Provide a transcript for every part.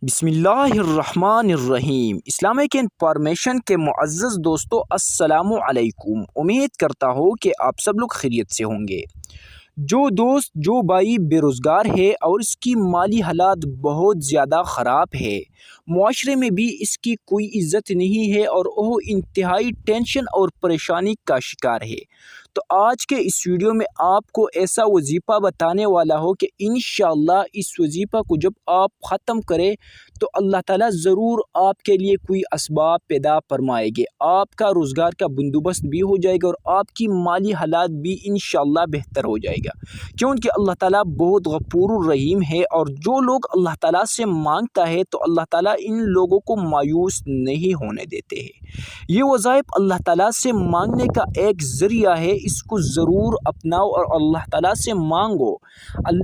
بسم اللہ الرحمن الرحیم۔ اسلامک انفارمیشن کے معزز دوستو السلام علیکم۔ امید کرتا ہوں کہ آپ سب لوگ خیریت سے ہوں گے۔ جو بھائی بے روزگار ہے اور اس کی مالی حالات بہت زیادہ خراب ہے، معاشرے میں بھی اس کی کوئی عزت نہیں ہے اور وہ انتہائی ٹینشن اور پریشانی کا شکار ہے، تو آج کے اس ویڈیو میں آپ کو ایسا وظیفہ بتانے والا ہو کہ انشاءاللہ اس وظیفہ کو جب آپ ختم کریں تو اللہ تعالیٰ ضرور آپ کے لیے کوئی اسباب پیدا فرمائے گے، آپ کا روزگار کا بندوبست بھی ہو جائے گا اور آپ کی مالی حالات بھی انشاءاللہ بہتر ہو جائے گا، کیونکہ اللہ تعالیٰ بہت غفور الرحیم ہے اور جو لوگ اللہ تعالیٰ سے مانگتا ہے تو اللہ تعالیٰ ان لوگوں کو مایوس نہیں ہونے دیتے ہیں۔ یہ وظائف اللہ تعالیٰ سے مانگنے کا ایک ذریعہ ہے، اس کو ضرور اپناؤ اور اللہ تعالیٰ سے مانگو۔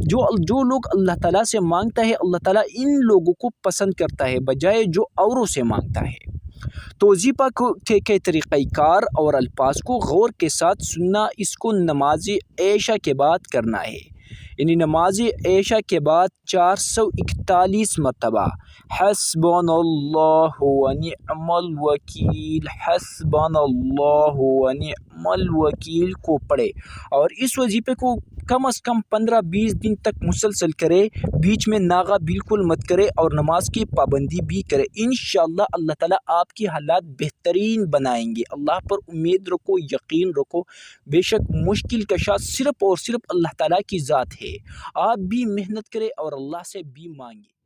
جو لوگ اللہ تعالیٰ سے مانگتا ہے اللہ تعالیٰ ان لوگوں کو پسند کرتا ہے بجائے جو اوروں سے مانگتا ہے۔ تو وظیفہ کے طریقہ کار اور الفاظ کو غور کے ساتھ سننا، اس کو نماز عشاء کے بعد کرنا ہے، یعنی نماز عشاء کے بعد 441 مرتبہ حسبنا اللہ ونعم الوکیل، حسبنا اللہ ونعم الوکیل کو پڑھے اور اس وظیفے کو کم از کم 15-20 دن تک مسلسل کرے، بیچ میں ناغہ بالکل مت کرے اور نماز کی پابندی بھی کرے۔ انشاءاللہ اللہ تعالیٰ آپ کی حالات بہترین بنائیں گے۔ اللہ پر امید رکھو، یقین رکھو، بے شک مشکل کشا صرف اور صرف اللہ تعالیٰ کی ذات ہے۔ آپ بھی محنت کریں اور اللہ سے بھی مانگیں۔